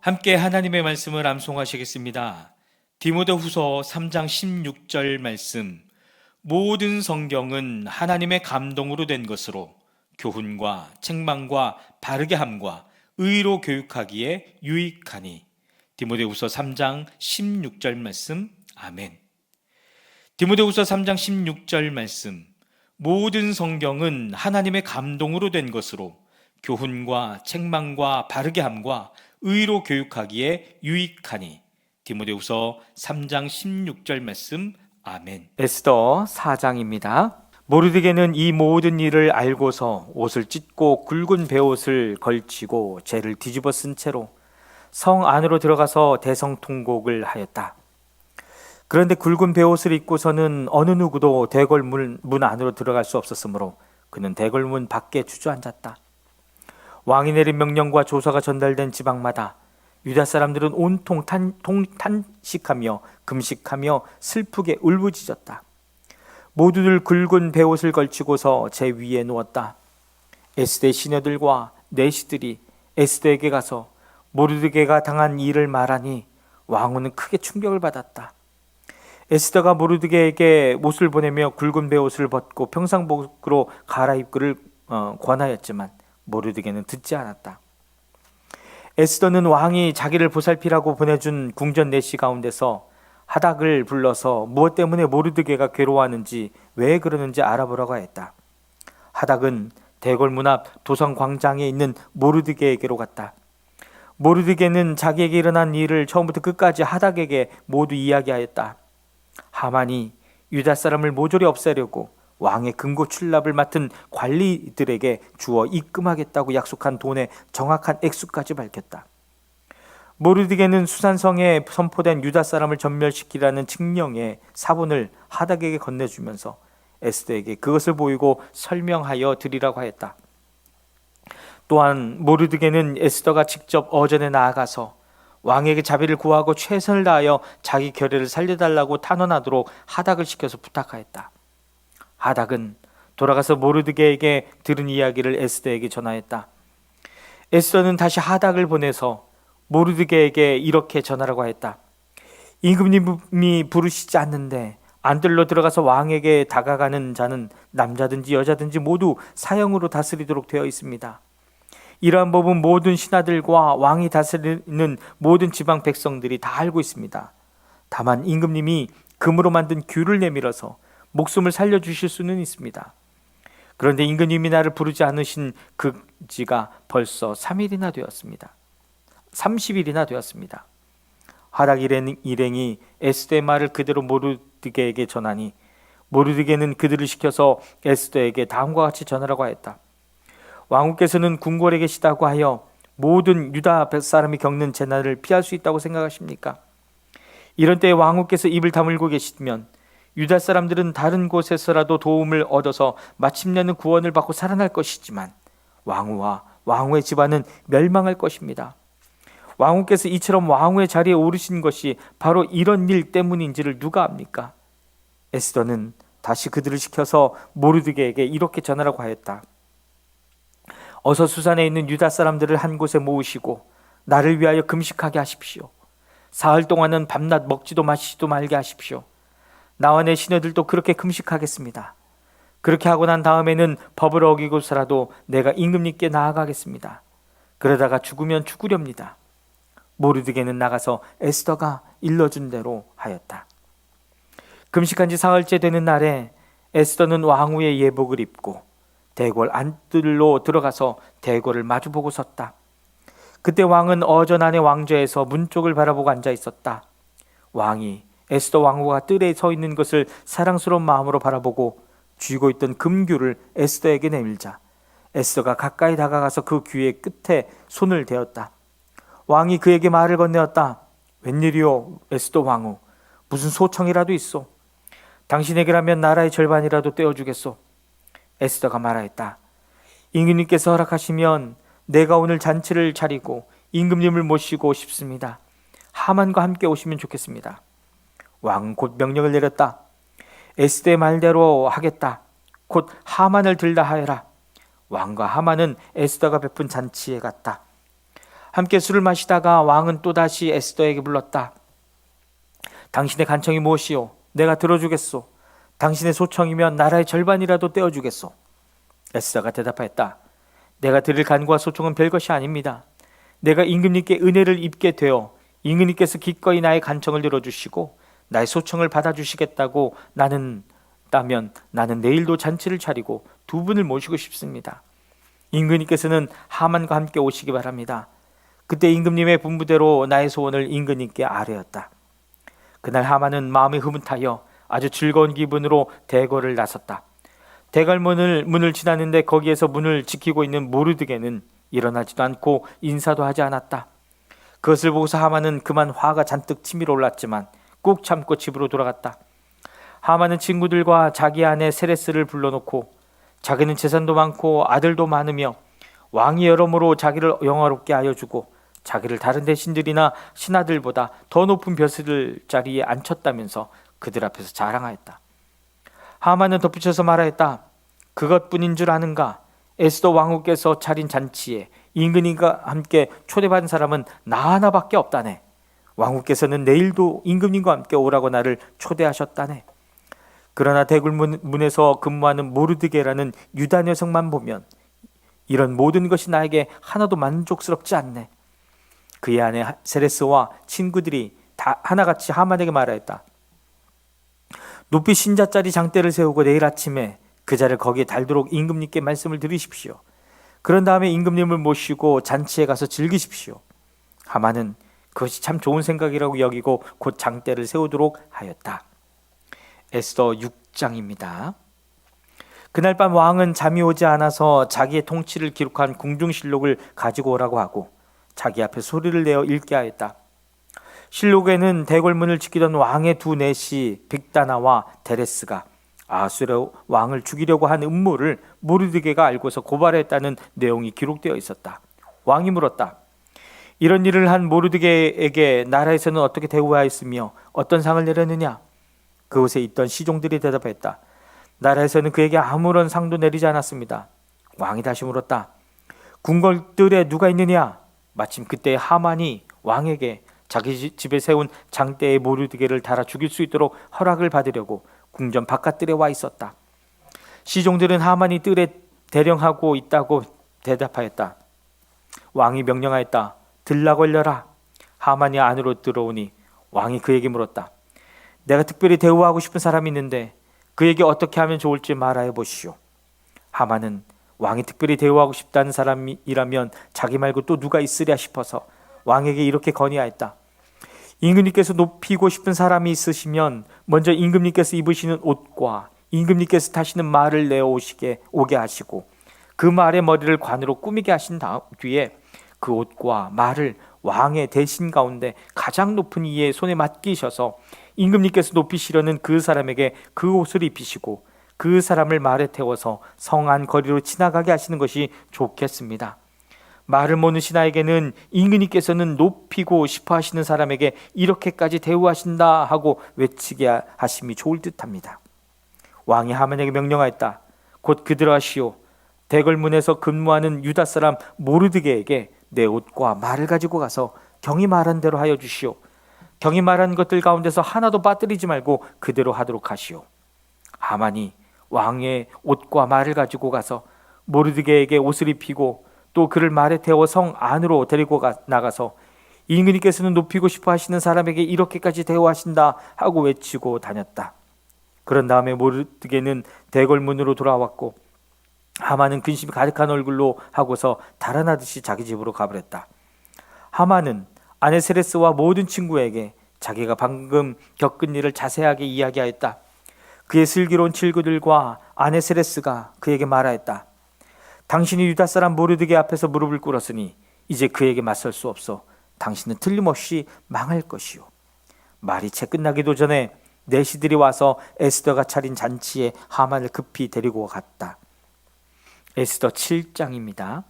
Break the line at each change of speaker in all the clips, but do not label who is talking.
함께 하나님의 말씀을 암송하시겠습니다. 디모데후서 3장 16절 말씀. 모든 성경은 하나님의 감동으로 된 것으로 교훈과 책망과 바르게 함과 의로 교육하기에 유익하니. 디모데후서 3장 16절 말씀. 아멘. 디모데후서 3장 16절 말씀. 모든 성경은 하나님의 감동으로 된 것으로 교훈과 책망과 바르게 함과 의로 교육하기에 유익하니. 디모데후서 3장 16절 말씀. 아멘.
에스더 4장입니다. 모르드게는 이 모든 일을 알고서 옷을 찢고 굵은 베옷을 걸치고 죄를 뒤집어 쓴 채로 성 안으로 들어가서 대성통곡을 하였다. 그런데 굵은 베옷을 입고서는 어느 누구도 대궐문 안으로 들어갈 수 없었으므로 그는 대궐문 밖에 주저앉았다. 왕이 내린 명령과 조서가 전달된 지방마다 유다 사람들은 온통 탄식하며 금식하며 슬프게 울부짖었다. 모두들 굵은 베옷을 걸치고서 제 위에 누웠다. 에스대 시녀들과 내시들이 에스더에게 가서 모르드게가 당한 일을 말하니 왕후는 크게 충격을 받았다. 에스더가 모르드게에게 옷을 보내며 굵은 베옷을 벗고 평상복으로 갈아입기를 권하였지만 모르드게는 듣지 않았다. 에스더는 왕이 자기를 보살피라고 보내준 궁전 내시 가운데서 하닥을 불러서 무엇 때문에 모르드게가 괴로워하는지 왜 그러는지 알아보라고 했다. 하닥은 대궐문 앞 도성 광장에 있는 모르드게에게로 갔다. 모르드게는 자기에게 일어난 일을 처음부터 끝까지 하닥에게 모두 이야기하였다. 하만이 유다 사람을 모조리 없애려고 왕의 금고 출납을 맡은 관리들에게 주어 입금하겠다고 약속한 돈의 정확한 액수까지 밝혔다. 모르드게는 수산성에 선포된 유다 사람을 전멸시키라는 칙령의 사본을 하닥에게 건네주면서 에스더에게 그것을 보이고 설명하여 드리라고 하였다. 또한 모르드게는 에스더가 직접 어전에 나아가서 왕에게 자비를 구하고 최선을 다하여 자기 결의를 살려달라고 탄원하도록 하닥을 시켜서 부탁하였다. 하닥은 돌아가서 모르드게에게 들은 이야기를 에스더에게 전하였다. 에스더는 다시 하닥을 보내서 모르드게에게 이렇게 전하라고 했다. 임금님이 부르시지 않는데 안들로 들어가서 왕에게 다가가는 자는 남자든지 여자든지 모두 사형으로 다스리도록 되어 있습니다. 이러한 법은 모든 신하들과 왕이 다스리는 모든 지방 백성들이 다 알고 있습니다. 다만 임금님이 금으로 만든 규를 내밀어서 목숨을 살려주실 수는 있습니다. 그런데 임금님이 나를 부르지 않으신 그 지가 벌써 30일이나 되었습니다. 하닥 일행이 에스더의 말을 그대로 모르드게에게 전하니 모르드게는 그들을 시켜서 에스더에게 다음과 같이 전하라고 하였다. 왕후께서는 궁궐에 계시다고 하여 모든 유다 사람이 겪는 재난을 피할 수 있다고 생각하십니까? 이런 때에 왕후께서 입을 다물고 계시면 유다 사람들은 다른 곳에서라도 도움을 얻어서 마침내는 구원을 받고 살아날 것이지만 왕후와 왕후의 집안은 멸망할 것입니다. 왕후께서 이처럼 왕후의 자리에 오르신 것이 바로 이런 일 때문인지를 누가 압니까? 에스더는 다시 그들을 시켜서 모르드게에게 이렇게 전하라고 하였다. 어서 수산에 있는 유다 사람들을 한 곳에 모으시고 나를 위하여 금식하게 하십시오. 사흘 동안은 밤낮 먹지도 마시지도 말게 하십시오. 나와 내 시녀들도 그렇게 금식하겠습니다. 그렇게 하고 난 다음에는 법을 어기고서라도 내가 임금님께 나아가겠습니다. 그러다가 죽으면 죽으렵니다. 모르드게는 나가서 에스더가 일러준 대로 하였다. 금식한 지 사흘째 되는 날에 에스더는 왕후의 예복을 입고 대궐 안뜰로 들어가서 대궐을 마주보고 섰다. 그때 왕은 어전 안의 왕좌에서 문 쪽을 바라보고 앉아 있었다. 왕이 에스더 왕후가 뜰에 서 있는 것을 사랑스러운 마음으로 바라보고 쥐고 있던 금규를 에스더에게 내밀자 에스더가 가까이 다가가서 그 규의 끝에 손을 대었다. 왕이 그에게 말을 건네었다. 웬일이오 에스더 왕후, 무슨 소청이라도 있소? 당신에게라면 나라의 절반이라도 떼어주겠소. 에스더가 말하였다. 임금님께서 허락하시면 내가 오늘 잔치를 차리고 임금님을 모시고 싶습니다. 하만과 함께 오시면 좋겠습니다. 왕은 곧 명령을 내렸다. 에스더의 말대로 하겠다. 곧 하만을 들다 하여라. 왕과 하만은 에스더가 베푼 잔치에 갔다. 함께 술을 마시다가 왕은 또다시 에스더에게 불렀다. 당신의 간청이 무엇이요? 내가 들어주겠소. 당신의 소청이면 나라의 절반이라도 떼어주겠소. 에스더가 대답하였다. 내가 드릴 간구와 소청은 별것이 아닙니다. 내가 임금님께 은혜를 입게 되어 임금님께서 기꺼이 나의 간청을 들어주시고 나의 소청을 받아주시겠다고 나는 내일도 잔치를 차리고 두 분을 모시고 싶습니다. 임금님께서는 하만과 함께 오시기 바랍니다. 그때 임금님의 분부대로 나의 소원을 임금님께 아뢰었다. 그날 하만은 마음이 흐뭇하여 아주 즐거운 기분으로 대궐을 나섰다. 대궐문을 지났는데 거기에서 문을 지키고 있는 모르드게는 일어나지도 않고 인사도 하지 않았다. 그것을 보고서 하만은 그만 화가 잔뜩 치밀어 올랐지만 꾹 참고 집으로 돌아갔다. 하만은 친구들과 자기 아내 세레스를 불러놓고 자기는 재산도 많고 아들도 많으며 왕이 여러모로 자기를 영화롭게 하여 주고 자기를 다른 대신들이나 신하들보다 더 높은 벼슬 자리에 앉혔다면서 그들 앞에서 자랑하였다. 하만은 덧붙여서 말하였다. 그것뿐인 줄 아는가? 에스더 왕후께서 차린 잔치에 임금님과 함께 초대받은 사람은 나 하나밖에 없다네. 왕후께서는 내일도 임금님과 함께 오라고 나를 초대하셨다네. 그러나 대굴문에서 근무하는 모르드게라는 유다 녀석만 보면 이런 모든 것이 나에게 하나도 만족스럽지 않네. 그의 아내 세레스와 친구들이 다 하나같이 하만에게 말하였다. 높이 신자짜리 장대를 세우고 내일 아침에 그 자를 거기에 달도록 임금님께 말씀을 드리십시오. 그런 다음에 임금님을 모시고 잔치에 가서 즐기십시오. 하만은 그것이 참 좋은 생각이라고 여기고 곧 장대를 세우도록 하였다. 에스더 6장입니다. 그날 밤 왕은 잠이 오지 않아서 자기의 통치를 기록한 궁중실록을 가지고 오라고 하고 자기 앞에 소리를 내어 읽게 하였다. 실록에는 대궐문을 지키던 왕의 두 내시 빅다나와 데레스가 아수르 왕을 죽이려고 한 음모를 모르드게가 알고서 고발했다는 내용이 기록되어 있었다. 왕이 물었다. 이런 일을 한 모르드게에게 나라에서는 어떻게 대우하였으며 어떤 상을 내렸느냐? 그곳에 있던 시종들이 대답했다. 나라에서는 그에게 아무런 상도 내리지 않았습니다. 왕이 다시 물었다. 궁궐들에 누가 있느냐? 마침 그때 하만이 왕에게 자기 집에 세운 장대의 모르드게를 달아 죽일 수 있도록 허락을 받으려고 궁전 바깥들에 와 있었다. 시종들은 하만이 뜰에 대령하고 있다고 대답하였다. 왕이 명령하였다. 들라 걸려라. 하만이 안으로 들어오니 왕이 그에게 물었다. 내가 특별히 대우하고 싶은 사람이 있는데 그에게 어떻게 하면 좋을지 말하여 보시오. 하만은 왕이 특별히 대우하고 싶다는 사람이라면 자기 말고 또 누가 있으랴 싶어서 왕에게 이렇게 건의하였다. 임금님께서 높이고 싶은 사람이 있으시면 먼저 임금님께서 입으시는 옷과 임금님께서 타시는 말을 오게 하시고 그 말의 머리를 관으로 꾸미게 하신 뒤에 그 옷과 말을 왕의 대신 가운데 가장 높은 이의 손에 맡기셔서 임금님께서 높이시려는 그 사람에게 그 옷을 입히시고 그 사람을 말에 태워서 성 안 거리로 지나가게 하시는 것이 좋겠습니다. 말을 모는 신하에게는 임금님께서는 높이고 싶어 하시는 사람에게 이렇게까지 대우하신다 하고 외치게 하심이 좋을 듯합니다. 왕이 하만에게 명령하였다. 곧 그대로 하시오. 대궐문에서 근무하는 유다 사람 모르드게에게 내 옷과 말을 가지고 가서 경이 말한 대로 하여 주시오. 경이 말한 것들 가운데서 하나도 빠뜨리지 말고 그대로 하도록 하시오. 하만이 왕의 옷과 말을 가지고 가서 모르드게에게 옷을 입히고 또 그를 말에 태워 성 안으로 데리고 나가서 임금님께서는 높이고 싶어 하시는 사람에게 이렇게까지 대우하신다 하고 외치고 다녔다. 그런 다음에 모르드게는 대궐문으로 돌아왔고 하만은 근심이 가득한 얼굴로 하고서 달아나듯이 자기 집으로 가버렸다. 하만은 아내 세레스와 모든 친구에게 자기가 방금 겪은 일을 자세하게 이야기하였다. 그의 슬기로운 친구들과 아내 세레스가 그에게 말하였다. 당신이 유다 사람 모르드게 앞에서 무릎을 꿇었으니 이제 그에게 맞설 수 없어. 당신은 틀림없이 망할 것이요. 말이 채 끝나기도 전에 내시들이 와서 에스더가 차린 잔치에 하만을 급히 데리고 갔다. 에스더 7장입니다.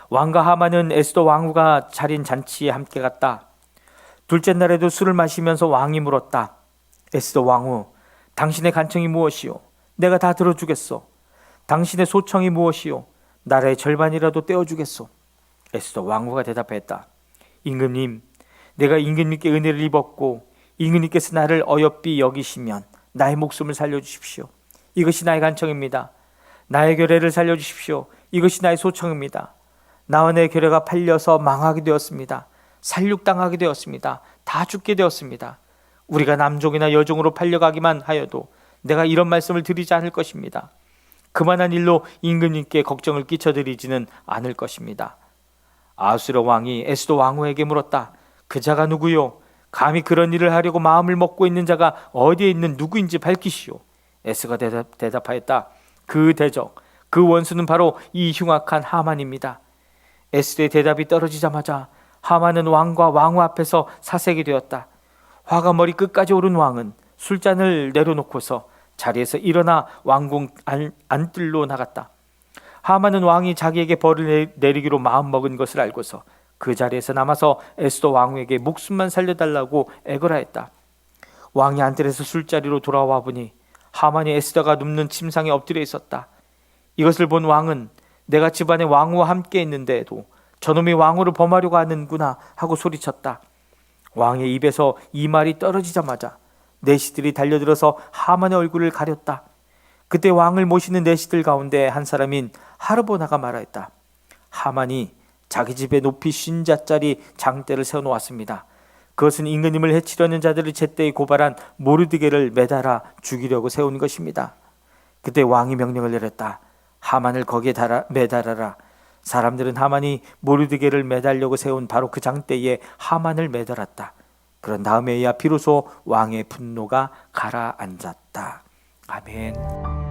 왕과 하만은 에스더 왕후가 차린 잔치에 함께 갔다. 둘째 날에도 술을 마시면서 왕이 물었다. 에스더 왕후, 당신의 간청이 무엇이요? 내가 다 들어주겠소. 당신의 소청이 무엇이요? 나라의 절반이라도 떼어주겠소. 에스더 왕후가 대답했다. 임금님, 내가 임금님께 은혜를 입었고 임금님께서 나를 어여삐 여기시면 나의 목숨을 살려주십시오. 이것이 나의 간청입니다. 나의 결례를 살려주십시오. 이것이 나의 소청입니다. 나와 내 결례가 팔려서 망하게 되었습니다. 살육당하게 되었습니다. 다 죽게 되었습니다. 우리가 남종이나 여종으로 팔려가기만 하여도 내가 이런 말씀을 드리지 않을 것입니다. 그만한 일로 임금님께 걱정을 끼쳐드리지는 않을 것입니다. 아수르 왕이 에스더 왕후에게 물었다. 그 자가 누구요? 감히 그런 일을 하려고 마음을 먹고 있는 자가 어디에 있는 누구인지 밝히시오. 에스더가 대답하였다. 그 대적, 그 원수는 바로 이 흉악한 하만입니다. 에스더의 대답이 떨어지자마자 하만은 왕과 왕후 앞에서 사색이 되었다. 화가 머리 끝까지 오른 왕은 술잔을 내려놓고서 자리에서 일어나 왕궁 안뜰로 나갔다. 하만은 왕이 자기에게 벌을 내리기로 마음먹은 것을 알고서 그 자리에서 남아서 에스더 왕후에게 목숨만 살려달라고 애걸하였다. 왕이 안뜰에서 술자리로 돌아와 보니 하만이 에스더가 눕는 침상에 엎드려 있었다. 이것을 본 왕은 내가 집안에 왕후와 함께 있는데도 저놈이 왕후를 범하려고 하는구나 하고 소리쳤다. 왕의 입에서 이 말이 떨어지자마자 내시들이 달려들어서 하만의 얼굴을 가렸다. 그때 왕을 모시는 내시들 가운데 한 사람인 하르보나가 말하였다. 하만이 자기 집에 높이 50자짜리 장대를 세워놓았습니다. 그것은 임금님을 해치려는 자들을 제때에 고발한 모르드게를 매달아 죽이려고 세운 것입니다. 그때 왕이 명령을 내렸다. 하만을 거기에 매달아라. 사람들은 하만이 모르드게를 매달려고 세운 바로 그 장대에 하만을 매달았다. 그런 다음에야 비로소 왕의 분노가 가라앉았다. 아멘.